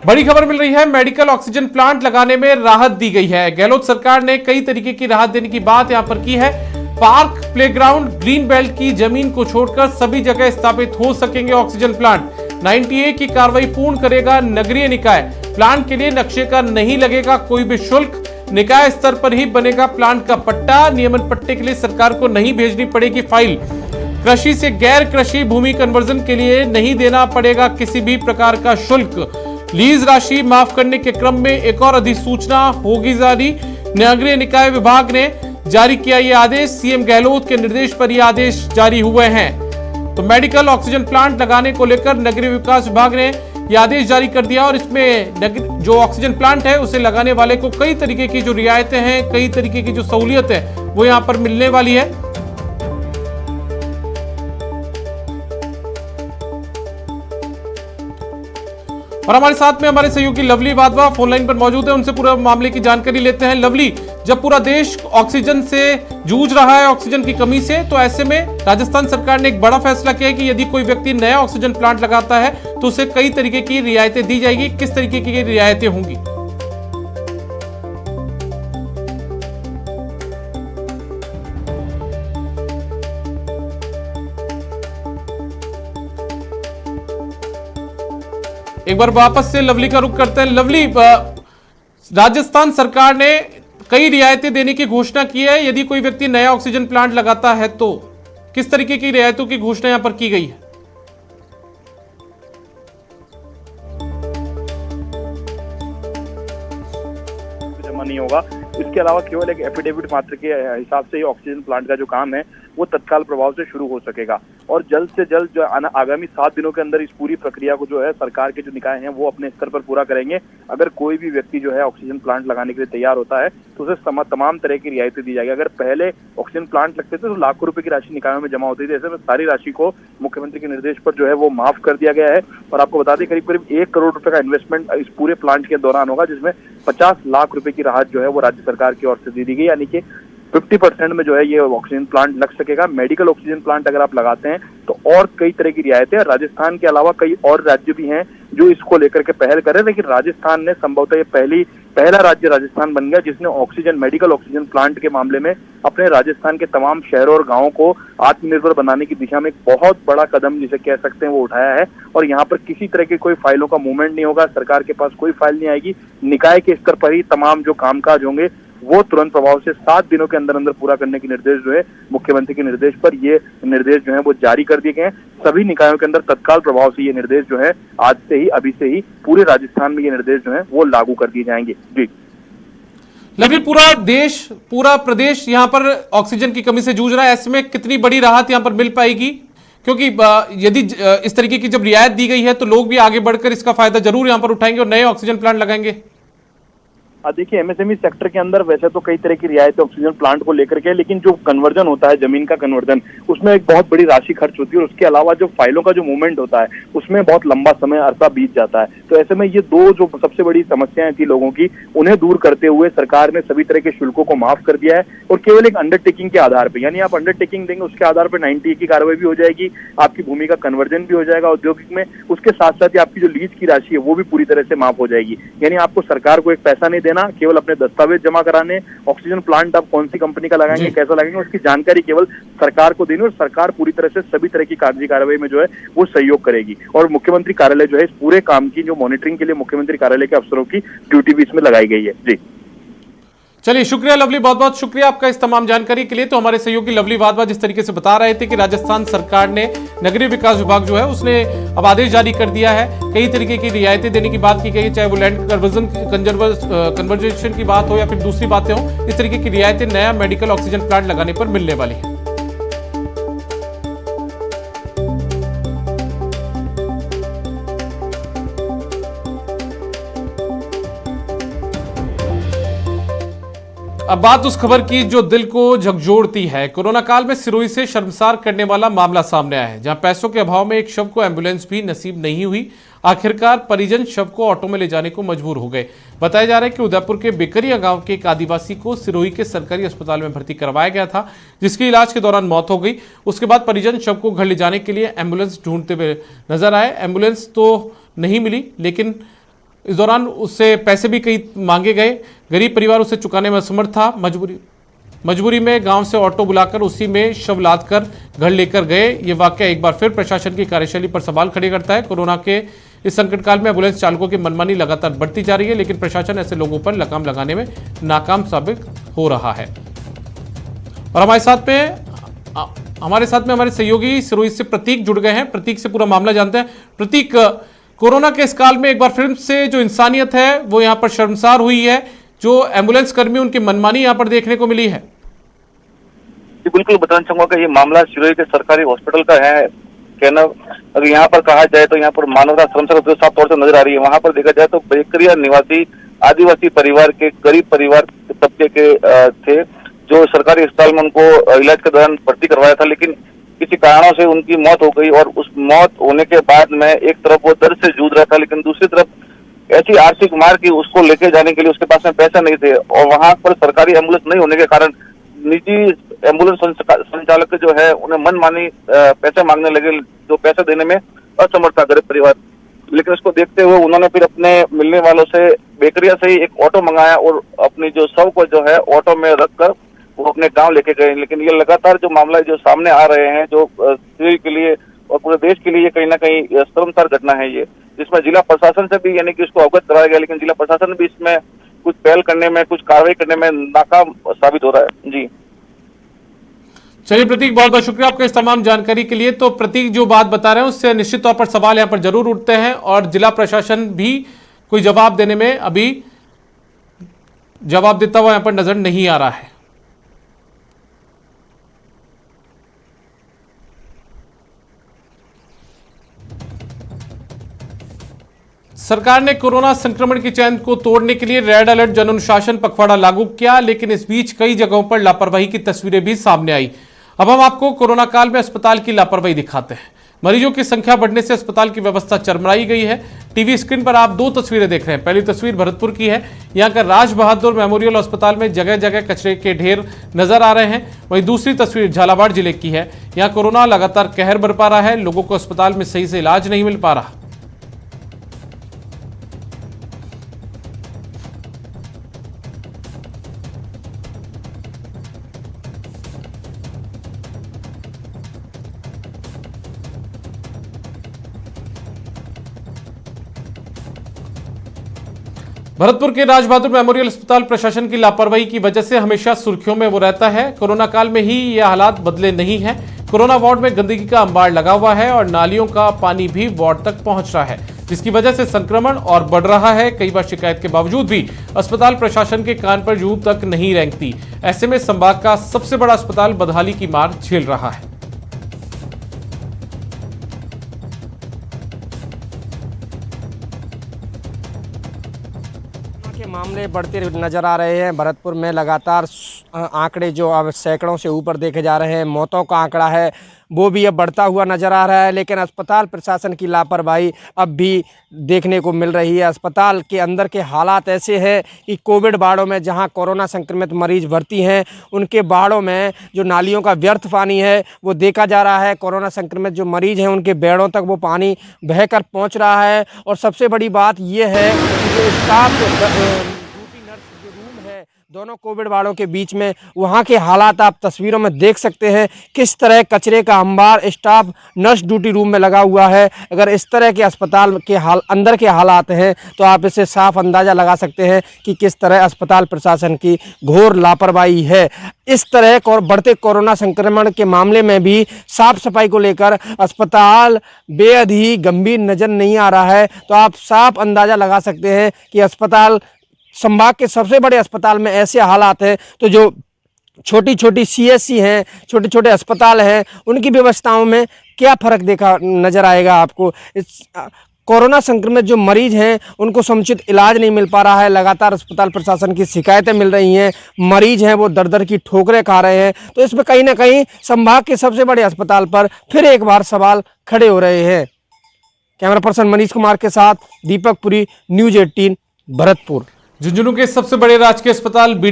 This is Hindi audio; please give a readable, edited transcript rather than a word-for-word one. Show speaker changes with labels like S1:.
S1: बड़ी खबर मिल रही है, मेडिकल ऑक्सीजन प्लांट लगाने में राहत दी गई है। गहलोत सरकार ने कई तरीके की राहत देने की बात यहां पर की है। पार्क, प्लेग्राउंड, ग्रीन बेल्ट की जमीन को छोड़कर सभी जगह स्थापित हो सकेंगे ऑक्सीजन प्लांट। 90A की कार्रवाई पूर्ण करेगा नगरीय निकाय। प्लांट के लिए नक्शे का नहीं लगेगा कोई भी शुल्क, निकाय स्तर पर ही बनेगा प्लांट का पट्टा। नियमन पट्टे के लिए सरकार को नहीं भेजनी पड़ेगी फाइल। कृषि से गैर कृषि भूमि कन्वर्जन के लिए नहीं देना पड़ेगा किसी भी प्रकार का शुल्क। लीज राशि माफ करने के क्रम में एक और अधिसूचना होगी जारी। नगरीय निकाय विभाग ने जारी किया यह आदेश। सीएम गहलोत के निर्देश पर यह आदेश जारी हुए हैं। तो मेडिकल ऑक्सीजन प्लांट लगाने को लेकर नगरीय विकास विभाग ने यह आदेश जारी कर दिया और इसमें जो ऑक्सीजन प्लांट है उसे लगाने वाले को कई तरीके की जो रियायतें हैं, कई तरीके की जो सहूलियत है वो यहां पर मिलने वाली है। और हमारे साथ में हमारे सहयोगी लवली वाधवा फोन लाइन पर मौजूद है, उनसे पूरा मामले की जानकारी लेते हैं। लवली, जब पूरा देश ऑक्सीजन से जूझ रहा है, ऑक्सीजन की कमी से, तो ऐसे में राजस्थान सरकार ने एक बड़ा फैसला किया है कि यदि कोई व्यक्ति नया ऑक्सीजन प्लांट लगाता है तो उसे कई तरीके की रियायतें दी जाएगी। किस तरीके की रियायतें होंगी? एक बार वापस से लवली का रुख करते हैं। लवली, राजस्थान सरकार ने कई रियायतें देने की घोषणा की है। यदि कोई व्यक्ति नया ऑक्सीजन प्लांट लगाता है तो किस तरीके की रियायतों की घोषणा यहां पर की गई है?
S2: जमा नहीं होगा। इसके अलावा केवल एक एफिडेविट मात्र के हिसाब से ही ऑक्सीजन प्लांट का जो काम है वो तत्काल प्रभाव से शुरू हो सकेगा और जल्द से जल्द जो आगामी 7 दिनों के अंदर इस पूरी प्रक्रिया को जो है सरकार के जो निकाय हैं वो अपने स्तर पर पूरा करेंगे। अगर कोई भी व्यक्ति जो है ऑक्सीजन प्लांट लगाने के लिए तैयार होता है तो उसे तमाम तरह की रियायतें दी जाएगी। अगर पहले ऑक्सीजन प्लांट लगते थे तो लाखों रुपए की राशि निकायों में जमा होती थी, ऐसे में सारी राशि को मुख्यमंत्री के निर्देश पर जो है वो माफ कर दिया गया है। और आपको बता दें करीब करीब 1 करोड़ रुपए का इन्वेस्टमेंट इस पूरे प्लांट के दौरान होगा, जिसमें 50 लाख रुपए की राहत जो है वो राज्य सरकार की ओर से दी गई, यानी कि 50% में जो है ये ऑक्सीजन प्लांट लग सकेगा। मेडिकल ऑक्सीजन प्लांट अगर आप लगाते हैं तो और कई तरह की रियायतें, राजस्थान के अलावा कई और राज्य भी हैं जो इसको लेकर के पहल कर रहे हैं, लेकिन राजस्थान ने संभवतः ये पहला राज्य राजस्थान बन गया जिसने मेडिकल ऑक्सीजन प्लांट के मामले में अपने राजस्थान के तमाम शहरों और गांवों को आत्मनिर्भर बनाने की दिशा में एक बहुत बड़ा कदम जिसे कह सकते हैं वो उठाया है। और यहाँ पर किसी तरह की कोई फाइलों का मूवमेंट नहीं होगा, सरकार के पास कोई फाइल नहीं आएगी। निकाय के स्तर पर ही तमाम जो कामकाज होंगे वो तुरंत प्रभाव से 7 दिनों के अंदर अंदर पूरा करने के निर्देश जो है मुख्यमंत्री के निर्देश पर ये निर्देश जो है वो जारी कर दिए गए हैं। सभी निकायों के अंदर तत्काल प्रभाव से ये निर्देश जो है आज से ही, अभी से ही पूरे राजस्थान में ये निर्देश जो है वो लागू कर दिए जाएंगे। जी
S1: लवली, पूरा देश, पूरा प्रदेश यहाँ पर ऑक्सीजन की कमी से जूझ रहा है, ऐसे में कितनी बड़ी राहत यहाँ पर मिल पाएगी? क्योंकि यदि इस तरीके की जब रियायत दी गई है तो लोग भी आगे बढ़कर इसका फायदा जरूर यहाँ पर उठाएंगे और नए ऑक्सीजन प्लांट लगाएंगे।
S2: देखिए, एमएसएमई सेक्टर के अंदर वैसे तो कई तरह की रियायतें ऑक्सीजन प्लांट को लेकर के, लेकिन जो कन्वर्जन होता है, जमीन का कन्वर्जन, उसमें एक बहुत बड़ी राशि खर्च होती है और उसके अलावा जो फाइलों का जो मूवमेंट होता है उसमें बहुत लंबा समय अरसा बीत जाता है। तो ऐसे में ये दो जो सबसे बड़ी समस्याएं थी लोगों की, उन्हें दूर करते हुए सरकार ने सभी तरह के शुल्कों को माफ कर दिया है और केवल एक अंडरटेकिंग के आधार पर, यानी आप अंडरटेकिंग देंगे उसके आधार पर 90A की कार्रवाई भी हो जाएगी, आपकी भूमि का कन्वर्जन भी हो जाएगा औद्योगिक में, उसके साथ साथ ही आपकी जो लीज की राशि है वो भी पूरी तरह से माफ हो जाएगी। यानी आपको सरकार को एक पैसा नहीं देना, केवल अपने दस्तावेज जमा कराने, ऑक्सीजन प्लांट आप कौन सी कंपनी का लगाएंगे, कैसा लगाएंगे, उसकी जानकारी केवल सरकार को देनी और सरकार पूरी तरह से सभी तरह की कागजी कार्रवाई में जो है वो सहयोग करेगी। और मुख्यमंत्री कार्यालय जो है इस पूरे काम की जो मॉनिटरिंग के लिए मुख्यमंत्री कार्यालय के अफसरों की ड्यूटी भी इसमें लगाई गई है। जी
S1: चलिए, शुक्रिया लवली, बहुत बहुत शुक्रिया आपका इस तमाम जानकारी के लिए। तो हमारे सहयोगी लवली वाधवा जिस तरीके से बता रहे थे कि राजस्थान सरकार ने नगरीय विकास विभाग जो है उसने अब आदेश जारी कर दिया है, कई तरीके की रियायतें देने की बात की गई है, चाहे वो लैंड कन्वर्जेशन की बात हो या फिर दूसरी बातें हो। इस तरीके की रियायतें नया मेडिकल ऑक्सीजन प्लांट लगाने पर मिलने वाली है। अब बात उस खबर की जो दिल को झकझोरती है। कोरोना काल में सिरोही से शर्मसार करने वाला मामला सामने आया है, जहां पैसों के अभाव में एक शव को एम्बुलेंस भी नसीब नहीं हुई। आखिरकार परिजन शव को ऑटो में ले जाने को मजबूर हो गए। बताया जा रहा है कि उदयपुर के बेकरिया गांव के एक आदिवासी को सिरोही के सरकारी अस्पताल में भर्ती करवाया गया था, जिसकी इलाज के दौरान मौत हो गई। उसके बाद परिजन शव को घर ले जाने के लिए एम्बुलेंस ढूंढते हुए नजर आए। एम्बुलेंस तो नहीं मिली, लेकिन इस दौरान उससे पैसे भी कई मांगे गए। गरीब परिवार उसे चुकाने में असमर्थ था। मजबूरी में गांव से ऑटो बुलाकर उसी में शव लाद कर घर लेकर गए। ये वाकया एक बार फिर प्रशासन की कार्यशैली पर सवाल खड़े करता है। कोरोना के इस संकट काल में एम्बुलेंस चालकों की मनमानी लगातार बढ़ती जा रही है, लेकिन प्रशासन ऐसे लोगों पर लगाम लगाने में नाकाम साबित हो रहा है। और हमारे साथ में हमारे सहयोगी सिरोही से प्रतीक जुड़ गए हैं। प्रतीक से पूरा मामला जानते हैं। प्रतीक, कोरोना के इस काल में एक बार फिर से जो इंसानियत है वो यहाँ पर शर्मसार हुई है। जो एम्बुलेंस कर्मी उनकी मनमानी यहाँ पर देखने को मिली है।
S3: जी बिल्कुल, बताना चाहूंगा कि ये मामला सिरोही के सरकारी हॉस्पिटल का है। कहना अगर यहाँ पर कहा जाए तो यहाँ पर मानवता शर्मसार साफ तौर से नजर आ रही है। वहाँ पर देखा जाए तो बेकरिया निवासी आदिवासी परिवार के, गरीब परिवार तबके के थे, जो सरकारी अस्पताल में उनको इलाज के दौरान भर्ती करवाया था, लेकिन किसी कारणों से उनकी मौत हो गई। और उस मौत होने के बाद में एक तरफ वो दर्द से जूझ रहा था, लेकिन दूसरी तरफ ऐसी आर्थिक मार की उसको लेके जाने के लिए उसके पास में पैसा नहीं थे। और वहां पर सरकारी एम्बुलेंस नहीं होने के कारण निजी एम्बुलेंस संचालक जो है उन्हें मनमानी पैसे मांगने लगे, जो पैसे देने में असमर्थ था गरीब परिवार। लेकिन उसको देखते हुए उन्होंने फिर अपने मिलने वालों से बेकरिया से ही एक ऑटो मंगाया और अपनी जो शव को जो है ऑटो में रखकर वो अपने गांव लेके गए। लेकिन ये लगातार जो मामला जो सामने आ रहे हैं, जो सिरोही के लिए और पूरे देश के लिए कहीं ना कहीं शर्मसार घटना है ये, जिसमें जिला प्रशासन से भी यानी कि उसको अवगत कराया गया, लेकिन जिला प्रशासन भी इसमें कुछ पहल करने में, कुछ कार्रवाई करने में नाकाम साबित हो रहा है। जी
S1: चलिए प्रतीक, बहुत बहुत शुक्रिया आपका इस तमाम जानकारी के लिए। तो प्रतीक जो बात बता रहे हैं उससे निश्चित तौर पर सवाल यहाँ पर जरूर उठते हैं और जिला प्रशासन भी कोई जवाब देने में अभी जवाब देता हुआ यहाँ पर नजर नहीं आ रहा है। सरकार ने कोरोना संक्रमण की चैन को तोड़ने के लिए रेड अलर्ट जन अनुशासन पखवाड़ा लागू किया, लेकिन इस बीच कई जगहों पर लापरवाही की तस्वीरें भी सामने आई। अब हम आपको कोरोना काल में अस्पताल की लापरवाही दिखाते हैं। मरीजों की संख्या बढ़ने से अस्पताल की व्यवस्था चरमराई गई है। टीवी स्क्रीन पर आप दो तस्वीरें देख रहे हैं। पहली तस्वीर भरतपुर की है। यहाँ का राज बहादुर मेमोरियल अस्पताल में जगह जगह कचरे के ढेर नजर आ रहे हैं। वहीं दूसरी तस्वीर झालावाड़ जिले की है। यहाँ कोरोना लगातार कहर बरपा रहा है। लोगों को अस्पताल में सही से इलाज नहीं मिल पा रहा। भरतपुर के राज बहादुर मेमोरियल अस्पताल प्रशासन की लापरवाही की वजह से हमेशा सुर्खियों में वो रहता है। कोरोना काल में ही ये हालात बदले नहीं हैं। कोरोना वार्ड में गंदगी का अंबार लगा हुआ है और नालियों का पानी भी वार्ड तक पहुंच रहा है, जिसकी वजह से संक्रमण और बढ़ रहा है। कई बार शिकायत के बावजूद भी अस्पताल प्रशासन के कान पर जूं तक नहीं रेंगती। ऐसे में संभाग का सबसे बड़ा अस्पताल बदहाली की मार झेल रहा है।
S4: के मामले बढ़ते नजर आ रहे हैं। भरतपुर में लगातार आंकड़े जो अब सैकड़ों से ऊपर देखे जा रहे हैं, मौतों का आंकड़ा है वो भी अब बढ़ता हुआ नज़र आ रहा है। लेकिन अस्पताल प्रशासन की लापरवाही अब भी देखने को मिल रही है। अस्पताल के अंदर के हालात ऐसे हैं कि कोविड वार्डों में जहां कोरोना संक्रमित मरीज भर्ती हैं, उनके वार्डों में जो नालियों का व्यर्थ पानी है वो देखा जा रहा है। कोरोना संक्रमित जो मरीज हैं उनके बेडों तक वो पानी बहकर पहुंच रहा है। और सबसे बड़ी बात ये है कि जो स्टाफ दोनों कोविड वार्डों के बीच में, वहाँ के हालात आप तस्वीरों में देख सकते हैं। किस तरह कचरे का अंबार स्टाफ नर्स ड्यूटी रूम में लगा हुआ है। अगर इस तरह के अस्पताल के अंदर के हालात हैं तो आप इससे साफ अंदाज़ा लगा सकते हैं कि किस तरह अस्पताल प्रशासन की घोर लापरवाही है। इस तरह बढ़ते कोरोना संक्रमण के मामले में भी साफ सफाई को लेकर अस्पताल बेहद ही गंभीर नज़र नहीं आ रहा है। तो आप साफ अंदाज़ा लगा सकते हैं कि अस्पताल, संभाग के सबसे बड़े अस्पताल में ऐसे हालात हैं, तो जो छोटी छोटी CSC हैं, छोटे छोटे अस्पताल हैं, उनकी व्यवस्थाओं में क्या फ़र्क देखा नज़र आएगा आपको। इस कोरोना संक्रमित जो मरीज हैं उनको समुचित इलाज नहीं मिल पा रहा है। लगातार अस्पताल प्रशासन की शिकायतें मिल रही हैं। मरीज हैं वो दर दर की ठोकरें खा रहे हैं। तो इसमें कहीं ना कहीं संभाग के सबसे बड़े अस्पताल पर फिर एक बार सवाल खड़े हो रहे हैं। कैमरा पर्सन मनीष कुमार के साथ दीपक पुरी, न्यूज़ 18 भरतपुर।
S1: झुंझुनू के सबसे बड़े राजकीय अस्पताल